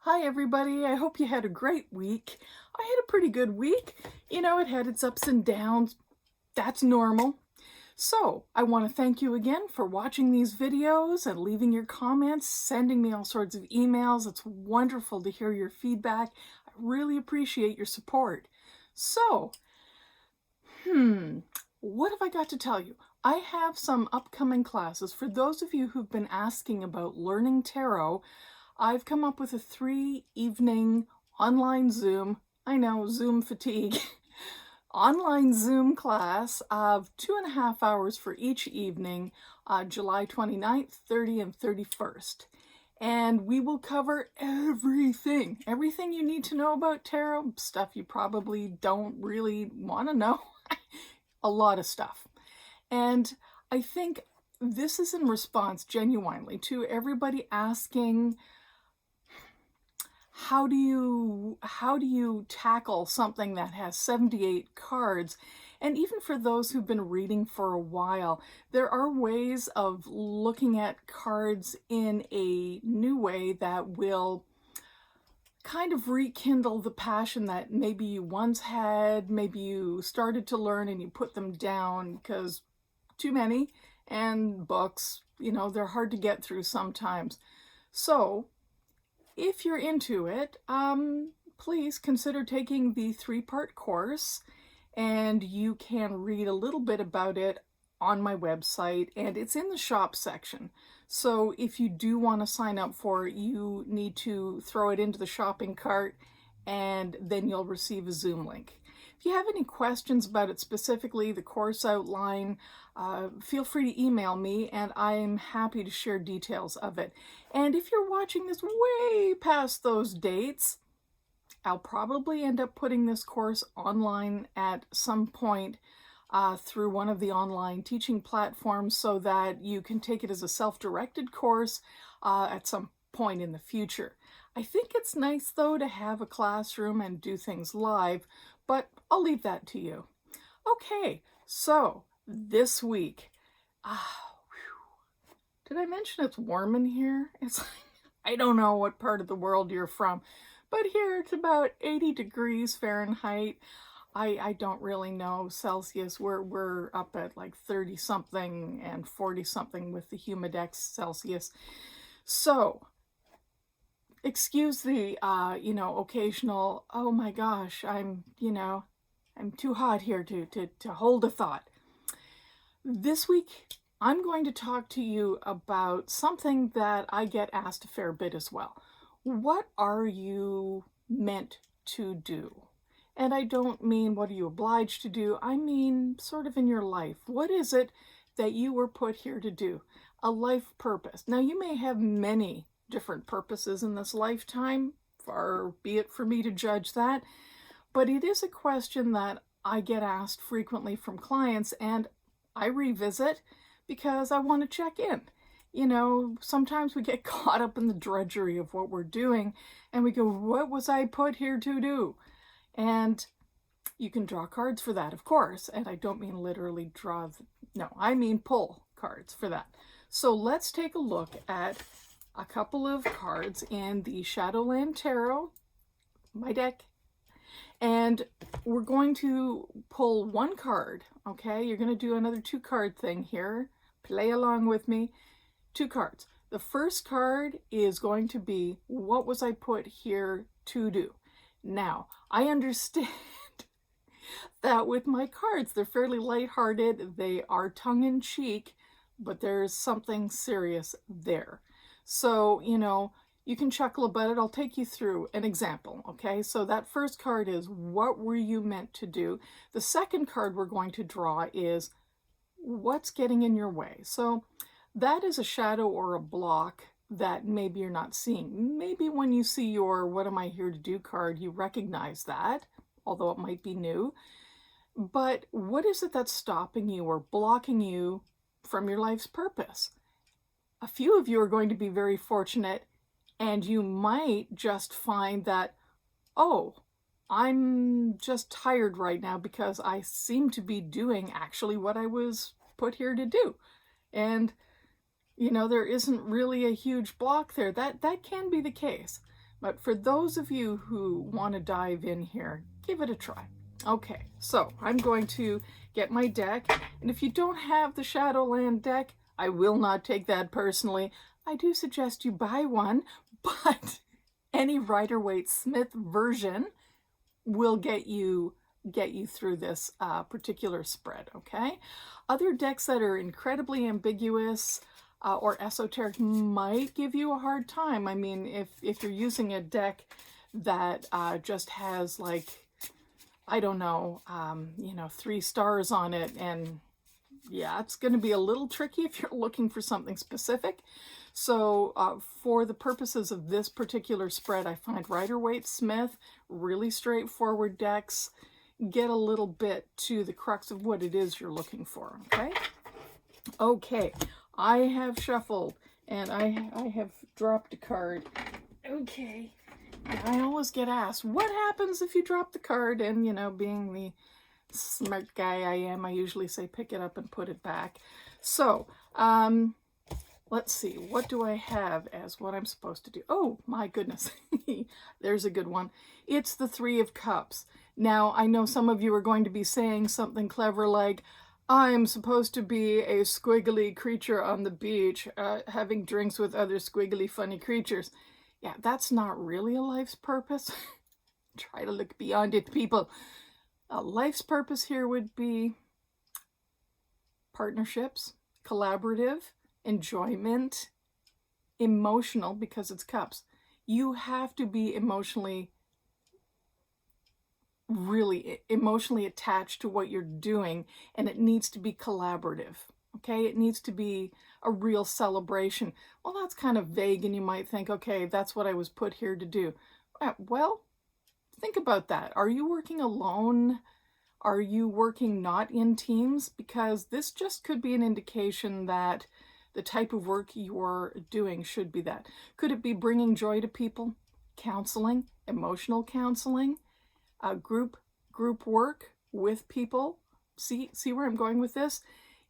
Hi everybody, I hope you had a great week. I had a pretty good week. You know, it had its ups and downs. That's normal. So, I want to thank you again for watching these videos and leaving your comments, sending me all sorts of emails. It's wonderful to hear your feedback. I really appreciate your support. So, what have I got to tell you? I have some upcoming classes. For those of you who've been asking about learning tarot, I've come up with a 3-evening online Zoom, I know, Zoom fatigue, online Zoom class of 2.5 hours for each evening, July 29th, 30th, and 31st. And we will cover everything you need to know about tarot, stuff you probably don't really want to know, a lot of stuff. And I think this is in response genuinely to everybody asking, how do you tackle something that has 78 cards? And even for those who've been reading for a while, there are ways of looking at cards in a new way that will kind of rekindle the passion that maybe you once had, maybe you started to learn and you put them down because too many, and books, you know, they're hard to get through sometimes. So if you're into it, please consider taking the 3-part course, and you can read a little bit about it on my website, and it's in the shop section. So if you do want to sign up for it, you need to throw it into the shopping cart, and then you'll receive a Zoom link. If you have any questions about it specifically, the course outline, feel free to email me and I'm happy to share details of it. And if you're watching this way past those dates, I'll probably end up putting this course online at some point through one of the online teaching platforms so that you can take it as a self-directed course at some point in the future. I think it's nice though to have a classroom and do things live, but I'll leave that to you. Okay, so this week, did I mention it's warm in here? I don't know what part of the world you're from, but here it's about 80 degrees Fahrenheit. I don't really know Celsius. We're up at like 30 something and 40 something with the Humidex Celsius. So excuse the occasional, oh my gosh, I'm too hot here to hold a thought. This week I'm going to talk to you about something that I get asked a fair bit as well. What are you meant to do? And I don't mean what are you obliged to do, I mean sort of in your life. What is it that you were put here to do? A life purpose. Now you may have many different purposes in this lifetime, far be it for me to judge that, but it is a question that I get asked frequently from clients and I revisit because I want to check in. You know, sometimes we get caught up in the drudgery of what we're doing and we go, what was I put here to do? And you can draw cards for that, of course, and I don't mean literally draw, no, I mean pull cards for that. So let's take a look at a couple of cards in the Shadowland Tarot, my deck, and we're going to pull one card, okay? You're going to do another 2-card thing here. Play along with me. 2 cards. The first card is going to be, what was I put here to do? Now, I understand that with my cards, they're fairly lighthearted, they are tongue-in-cheek, but there's something serious there. So, you know, you can chuckle about it. I'll take you through an example, okay? So that first card is, what were you meant to do? The second card we're going to draw is, what's getting in your way? So that is a shadow or a block that maybe you're not seeing. Maybe when you see your what am I here to do card, you recognize that, although it might be new. But what is it that's stopping you or blocking you from your life's purpose? A few of you are going to be very fortunate and you might just find that, oh, I'm just tired right now because I seem to be doing actually what I was put here to do. And you know, there isn't really a huge block there. That can be the case. But for those of you who want to dive in here, give it a try. Okay, so I'm going to get my deck, and if you don't have the Shadowland deck, I will not take that personally. I do suggest you buy one, but any Rider-Waite-Smith version will get you through this particular spread, okay? Other decks that are incredibly ambiguous or esoteric might give you a hard time. I mean, if you're using a deck that just has, like, I don't know, 3 stars on it, and yeah, it's going to be a little tricky if you're looking for something specific. So for the purposes of this particular spread, I find Rider-Waite-Smith, really straightforward decks, get a little bit to the crux of what it is you're looking for, okay? Okay, I have shuffled, and I have dropped a card. Okay. I always get asked, what happens if you drop the card? And, being the smart guy I am, I usually say pick it up and put it back. So, let's see, what do I have as what I'm supposed to do? Oh, my goodness. There's a good one. It's the 3 of Cups. Now, I know some of you are going to be saying something clever like, I'm supposed to be a squiggly creature on the beach, having drinks with other squiggly funny creatures. Yeah, that's not really a life's purpose. Try to look beyond it, people. A life's purpose here would be partnerships, collaborative, enjoyment, emotional, because it's cups. You have to be really emotionally attached to what you're doing, and it needs to be collaborative. Okay, it needs to be a real celebration. Well, that's kind of vague, and you might think, okay, that's what I was put here to do. Well, think about that. Are you working alone? Are you working not in teams? Because this just could be an indication that the type of work you're doing should be that. Could it be bringing joy to people? Counseling, emotional counseling, group work with people? See where I'm going with this?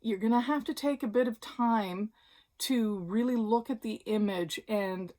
You're going to have to take a bit of time to really look at the image and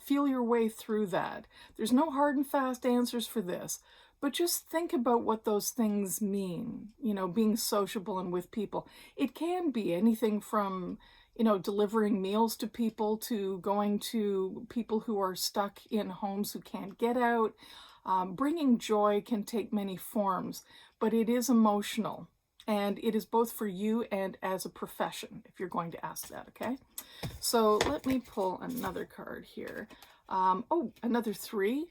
feel your way through that. There's no hard and fast answers for this, but just think about what those things mean, being sociable and with people. It can be anything from, delivering meals to people to going to people who are stuck in homes who can't get out. Bringing joy can take many forms, but it is emotional. And it is both for you and as a profession, if you're going to ask that, okay? So let me pull another card here. Oh, another 3.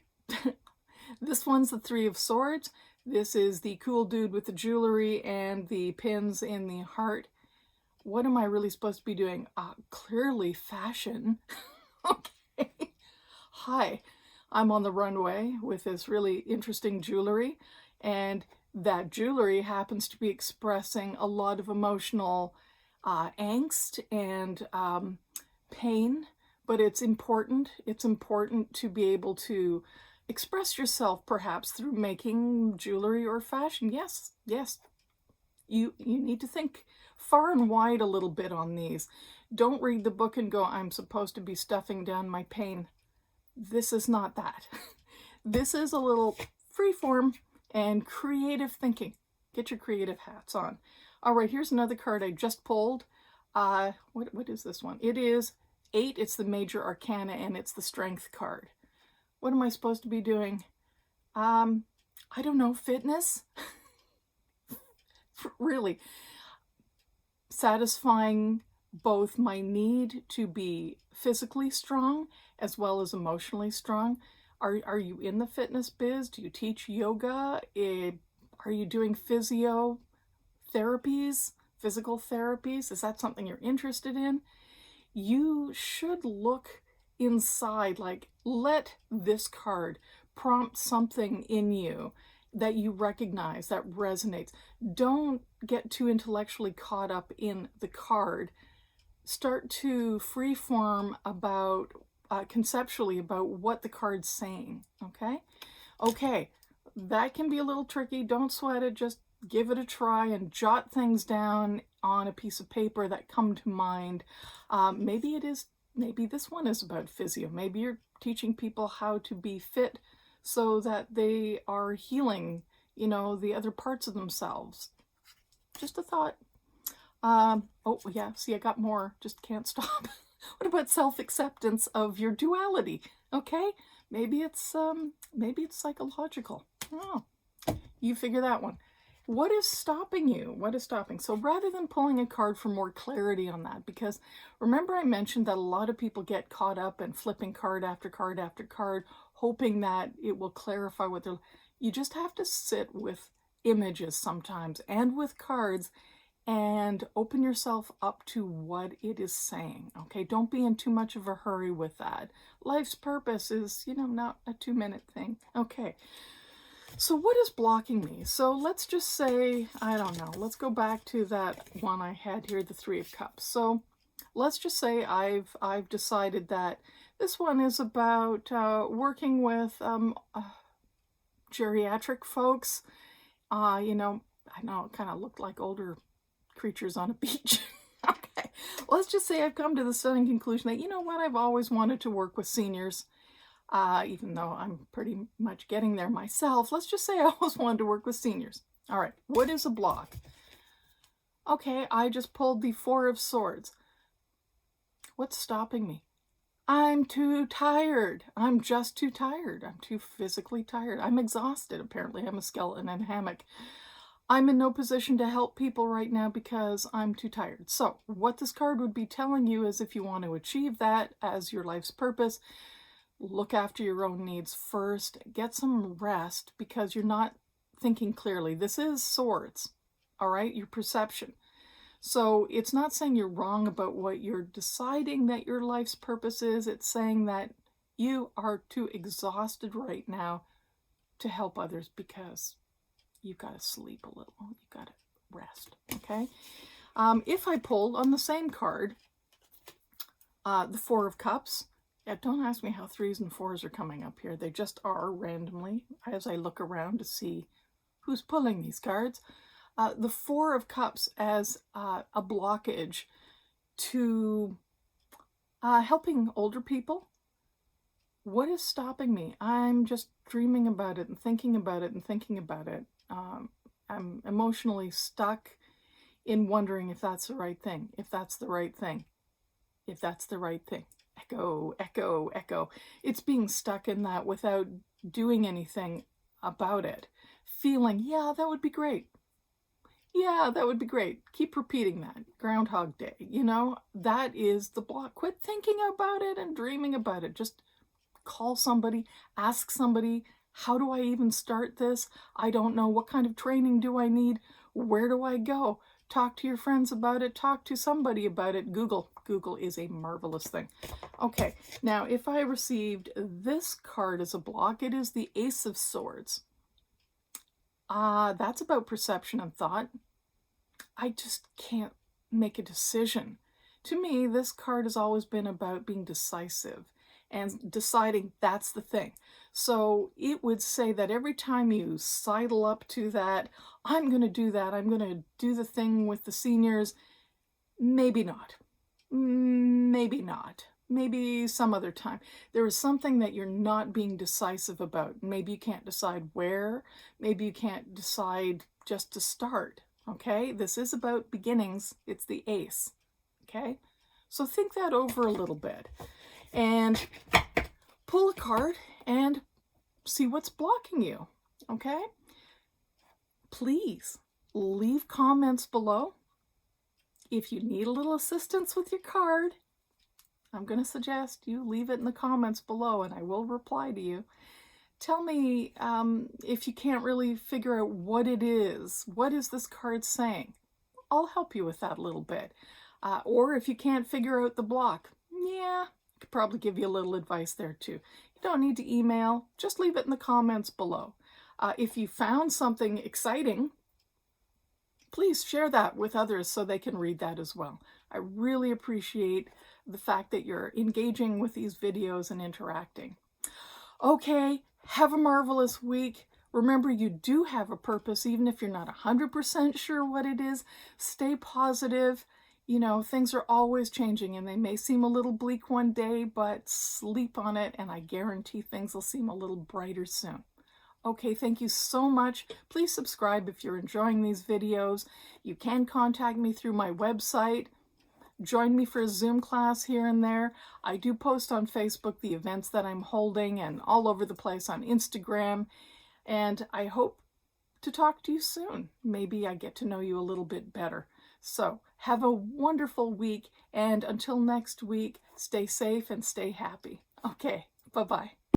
This one's the 3 of Swords. This is the cool dude with the jewelry and the pins in the heart. What am I really supposed to be doing? Clearly fashion. Okay. Hi, I'm on the runway with this really interesting jewelry, and that jewelry happens to be expressing a lot of emotional angst and pain, but it's important. It's important to be able to express yourself perhaps through making jewelry or fashion. Yes, you need to think far and wide a little bit on these. Don't read the book and go, I'm supposed to be stuffing down my pain. This is not that. This is a little freeform and creative thinking. Get your creative hats on. All right, here's another card I just pulled. What is this one? It is 8. It's the Major Arcana, and it's the Strength card. What am I supposed to be doing? I don't know, fitness? Really. Satisfying both my need to be physically strong as well as emotionally strong. Are you in the fitness biz? Do you teach yoga? Are you doing physical therapies? Is that something you're interested in? You should look inside, like, let this card prompt something in you that you recognize, that resonates. Don't get too intellectually caught up in the card. Start to freeform about conceptually about what the card's saying, okay? Okay, that can be a little tricky. Don't sweat it. Just give it a try and jot things down on a piece of paper that come to mind. Maybe it is maybe this one is about physio. Maybe you're teaching people how to be fit so that they are healing, you know, the other parts of themselves. Just a thought. Oh yeah, see, I got more, just can't stop. What about self-acceptance of your duality? Okay, maybe it's psychological. Oh, you figure that one. What is stopping you? What is stopping? So rather than pulling a card for more clarity on that, because remember I mentioned that a lot of people get caught up in flipping card after card after card, hoping that it will clarify what they're... You just have to sit with images sometimes and with cards and open yourself up to what it is saying, okay? Don't be in too much of a hurry with that. Life's purpose is, you know, not a 2-minute thing. Okay, so what is blocking me? So let's just say, I don't know, let's go back to that one I had here, the Three of Cups. So let's just say I've decided that this one is about working with geriatric folks. You know, I know it kind of looked like older creatures on a beach. Okay, let's just say I've come to the stunning conclusion that, you know what, I've always wanted to work with seniors, even though I'm pretty much getting there myself. Let's just say I always wanted to work with seniors. All right, what is a block? Okay, I just pulled the Four of Swords. What's stopping me? I'm too tired. I'm just too tired. I'm too physically tired. I'm exhausted, apparently. I'm a skeleton in a hammock. I'm in no position to help people right now because I'm too tired. So what this card would be telling you is, if you want to achieve that as your life's purpose, look after your own needs first. Get some rest because you're not thinking clearly. This is swords, all right? Your perception. So it's not saying you're wrong about what you're deciding that your life's purpose is. It's saying that you are too exhausted right now to help others because you've got to sleep a little. You've got to rest, okay? If I pulled on the same card, the Four of Cups, yeah, don't ask me how 3s and 4s are coming up here. They just are randomly as I look around to see who's pulling these cards. The Four of Cups as a blockage to helping older people. What is stopping me? I'm just dreaming about it and thinking about it and thinking about it. I'm emotionally stuck in wondering if that's the right thing, if that's the right thing, if that's the right thing. Echo, echo, echo. It's being stuck in that without doing anything about it. Feeling, yeah, that would be great. Yeah, that would be great. Keep repeating that. Groundhog Day, you know, that is the block. Quit thinking about it and dreaming about it. Just call somebody, ask somebody, how do I even start this? I don't know. What kind of training do I need? Where do I go? Talk to your friends about it. Talk to somebody about it. Google. Google is a marvelous thing. Okay, now if I received this card as a block, it is the Ace of Swords. That's about perception and thought. I just can't make a decision. To me, this card has always been about being decisive and deciding that's the thing. So it would say that every time you sidle up to that, I'm going to do that, I'm going to do the thing with the seniors, maybe not. Maybe not. Maybe some other time. There is something that you're not being decisive about. Maybe you can't decide where. Maybe you can't decide just to start. Okay? This is about beginnings. It's the Ace. Okay? So think that over a little bit. And pull a card and see what's blocking you. Okay? Please leave comments below. If you need a little assistance with your card, I'm going to suggest you leave it in the comments below and I will reply to you. Tell me if you can't really figure out what it is. What is this card saying? I'll help you with that a little bit. Or if you can't figure out the block, yeah, I could probably give you a little advice there too. You don't need to email, just leave it in the comments below. If you found something exciting, please share that with others so they can read that as well. I really appreciate the fact that you're engaging with these videos and interacting. Okay, have a marvelous week. Remember, you do have a purpose, even if you're not 100% sure what it is. Stay positive. You know, things are always changing and they may seem a little bleak one day, but sleep on it and I guarantee things will seem a little brighter soon. Okay, thank you so much. Please subscribe if you're enjoying these videos. You can contact me through my website. Join me for a Zoom class here and there. I do post on Facebook the events that I'm holding and all over the place on Instagram. And I hope to talk to you soon. Maybe I get to know you a little bit better. So have a wonderful week, and until next week, stay safe and stay happy. Okay, bye-bye.